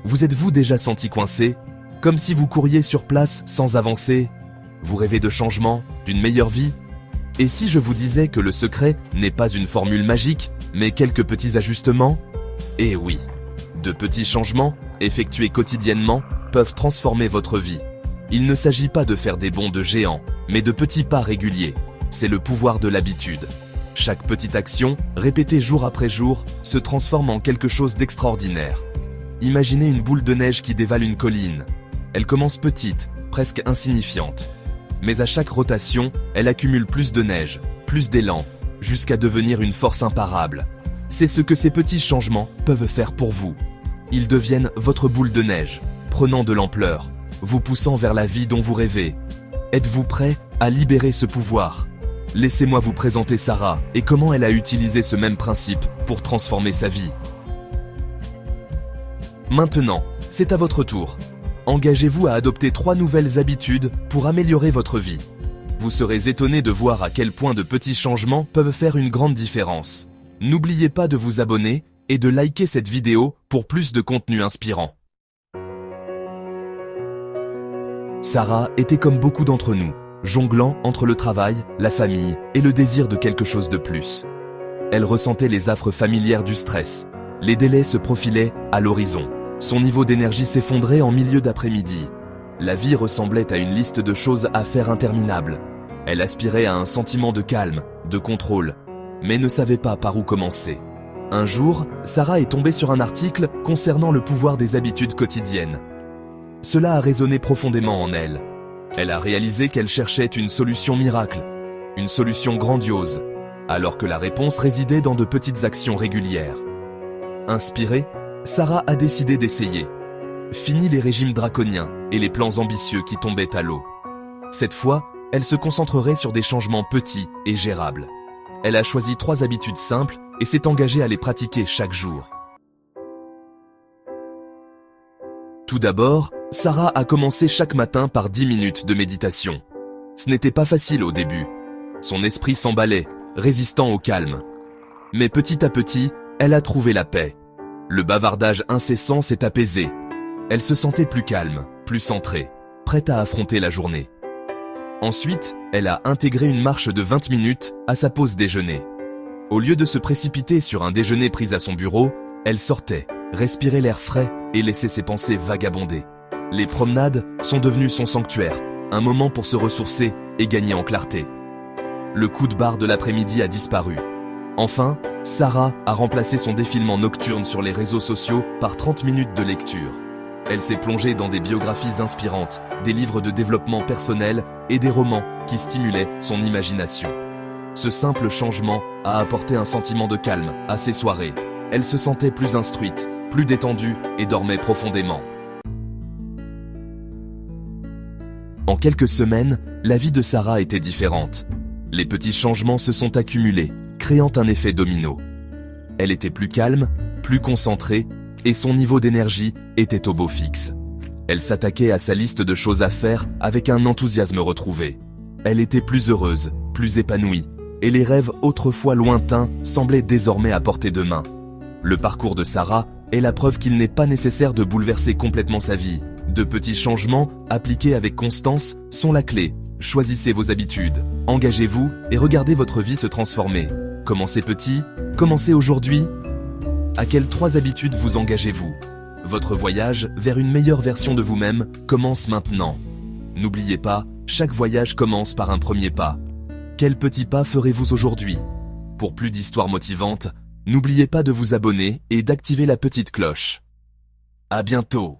Vous êtes-vous déjà senti coincé, comme si vous couriez sur place sans avancer? Vous rêvez de changement, d'une meilleure vie? Et si je vous disais que le secret n'est pas une formule magique, mais quelques petits ajustements? Eh oui, de petits changements, effectués quotidiennement, peuvent transformer votre vie. Il ne s'agit pas de faire des bonds de géants, mais de petits pas réguliers. C'est le pouvoir de l'habitude. Chaque petite action, répétée jour après jour, se transforme en quelque chose d'extraordinaire. Imaginez une boule de neige qui dévale une colline. Elle commence petite, presque insignifiante. Mais à chaque rotation, elle accumule plus de neige, plus d'élan, jusqu'à devenir une force imparable. C'est ce que ces petits changements peuvent faire pour vous. Ils deviennent votre boule de neige, prenant de l'ampleur, vous poussant vers la vie dont vous rêvez. Êtes-vous prêt à libérer ce pouvoir? Laissez-moi vous présenter Sarah et comment elle a utilisé ce même principe pour transformer sa vie. Maintenant, c'est à votre tour. Engagez-vous à adopter 3 nouvelles habitudes pour améliorer votre vie. Vous serez étonné de voir à quel point de petits changements peuvent faire une grande différence. N'oubliez pas de vous abonner et de liker cette vidéo pour plus de contenu inspirant. Sarah était comme beaucoup d'entre nous, jonglant entre le travail, la famille et le désir de quelque chose de plus. Elle ressentait les affres familières du stress. Les délais se profilaient à l'horizon. Son niveau d'énergie s'effondrait en milieu d'après-midi. La vie ressemblait à une liste de choses à faire interminable. Elle aspirait à un sentiment de calme, de contrôle, mais ne savait pas par où commencer. Un jour, Sarah est tombée sur un article concernant le pouvoir des habitudes quotidiennes. Cela a résonné profondément en elle. Elle a réalisé qu'elle cherchait une solution miracle, une solution grandiose, alors que la réponse résidait dans de petites actions régulières. Inspirée, Sarah a décidé d'essayer. Fini les régimes draconiens et les plans ambitieux qui tombaient à l'eau. Cette fois, elle se concentrerait sur des changements petits et gérables. Elle a choisi 3 habitudes simples et s'est engagée à les pratiquer chaque jour. Tout d'abord, Sarah a commencé chaque matin par 10 minutes de méditation. Ce n'était pas facile au début. Son esprit s'emballait, résistant au calme. Mais petit à petit, elle a trouvé la paix. Le bavardage incessant s'est apaisé. Elle se sentait plus calme, plus centrée, prête à affronter la journée. Ensuite, elle a intégré une marche de 20 minutes à sa pause déjeuner. Au lieu de se précipiter sur un déjeuner pris à son bureau, elle sortait, respirait l'air frais et laissait ses pensées vagabonder. Les promenades sont devenues son sanctuaire, un moment pour se ressourcer et gagner en clarté. Le coup de barre de l'après-midi a disparu. Enfin, Sarah a remplacé son défilement nocturne sur les réseaux sociaux par 30 minutes de lecture. Elle s'est plongée dans des biographies inspirantes, des livres de développement personnel et des romans qui stimulaient son imagination. Ce simple changement a apporté un sentiment de calme à ses soirées. Elle se sentait plus instruite, plus détendue et dormait profondément. En quelques semaines, la vie de Sarah était différente. Les petits changements se sont accumulés, créant un effet domino. Elle était plus calme, plus concentrée, et son niveau d'énergie était au beau fixe. Elle s'attaquait à sa liste de choses à faire avec un enthousiasme retrouvé. Elle était plus heureuse, plus épanouie, et les rêves autrefois lointains semblaient désormais à portée de main. Le parcours de Sarah est la preuve qu'il n'est pas nécessaire de bouleverser complètement sa vie. De petits changements, appliqués avec constance, sont la clé. Choisissez vos habitudes, engagez-vous et regardez votre vie se transformer. Commencez petit, commencez aujourd'hui. À quelles 3 habitudes vous engagez-vous? Votre voyage vers une meilleure version de vous-même commence maintenant. N'oubliez pas, chaque voyage commence par un premier pas. Quel petit pas ferez-vous aujourd'hui? Pour plus d'histoires motivantes, n'oubliez pas de vous abonner et d'activer la petite cloche. À bientôt!